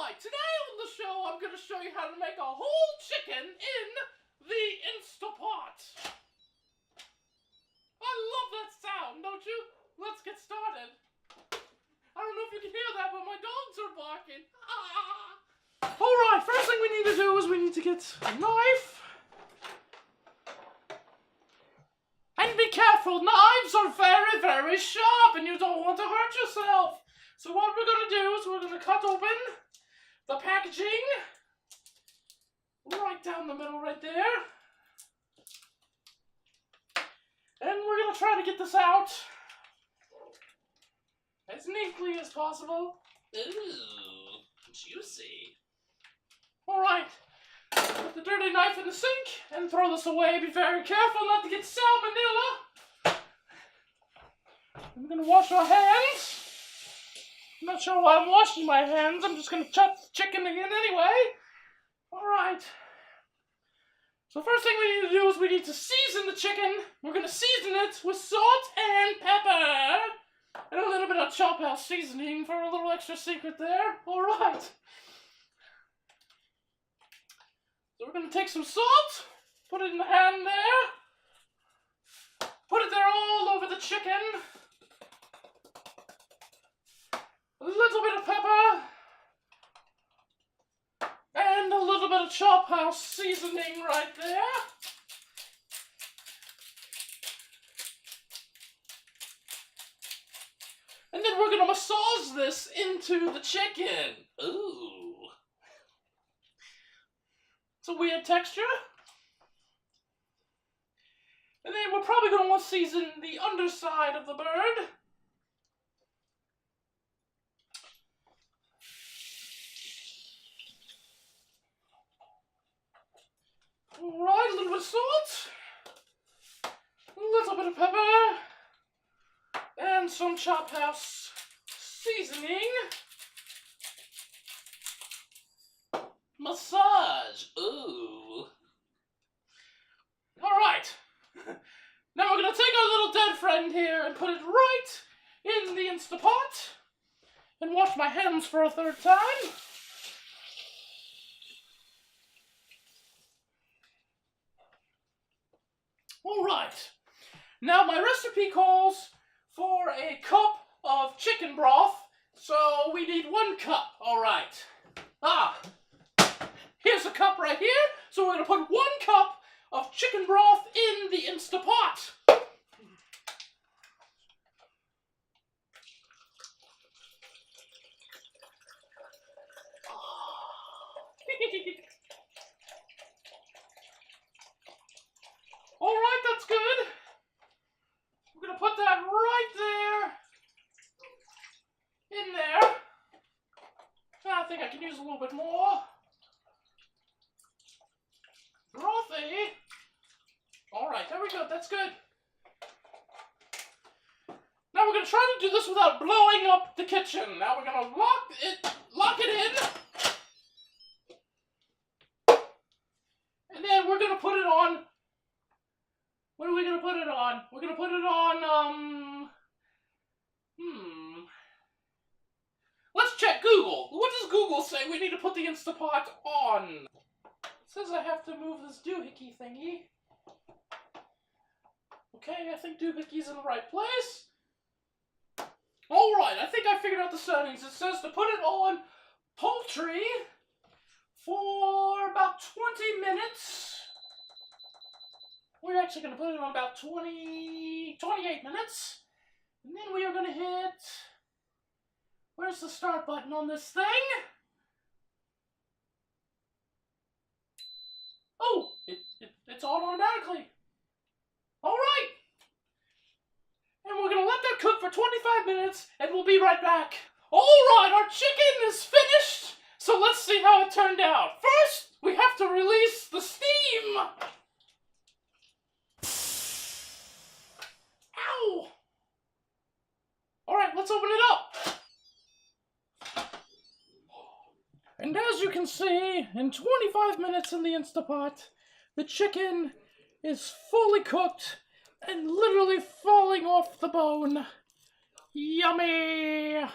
Alright, today on the show I'm going to show you how to make a whole chicken in the Instapot. I love that sound, don't you? Let's get started. I don't know if you can hear that, but my dogs are barking. Alright, first thing we need to do is we need to get a knife. And be careful, knives are very, very sharp and you don't want to hurt yourself. So what we're going to do is we're going to cut open the packaging right down the middle right there. And we're going to try to get this out as neatly as possible. Ooh, juicy. Alright, put the dirty knife in the sink and throw this away. Be very careful not to get salmonella. I'm going to wash our hands. I'm not sure why I'm washing my hands. I'm just going to chop the chicken again anyway. Alright. So first thing we need to do is we need to season the chicken. We're going to season it with salt and pepper. And a little bit of chop house seasoning for a little extra secret there. Alright. So we're going to take some salt. Put it in the hand there. Put it there all over the chicken. A little bit of pepper, and a little bit of chop house seasoning right there. And then we're going to massage this into the chicken. Ooh. It's a weird texture. And then we're probably going to want to season the underside of the bird. Alright, a little bit of salt, a little bit of pepper, and some chop house seasoning. Massage, ooh. Alright, now we're going to take our little dead friend here and put it right in the Instapot and wash my hands for a third time. Alright, now my recipe calls for a cup of chicken broth, so we need 1 cup, alright. Here's a cup right here, so we're going to put 1 cup of chicken broth in the Instapot. Alright, that's good. We're going to put that right there. In there. I think I can use a little bit more. Brothy. Alright, there we go. That's good. Now we're going to try to do this without blowing up the kitchen. Now we're going to lock it in. And then we're going to put it on. What are we going to put it on? We're going to put it on, Let's check Google. What does Google say we need to put the Instapot on? It says I have to move this doohickey thingy. Okay, I think doohickey's in the right place. Alright, I think I figured out the settings. It says to put it on poultry for about 20 minutes. We're actually going to put it on about 28 minutes. And then we are going to hit... Where's the start button on this thing? Oh, it's on automatically. Alright. And we're going to let that cook for 25 minutes and we'll be right back. Alright, our chicken is finished. So let's see how it turned out. First, we have to release the steam. Ow! Alright, let's open it up. And as you can see, in 25 minutes in the Instapot, the chicken is fully cooked and literally falling off the bone. Yummy!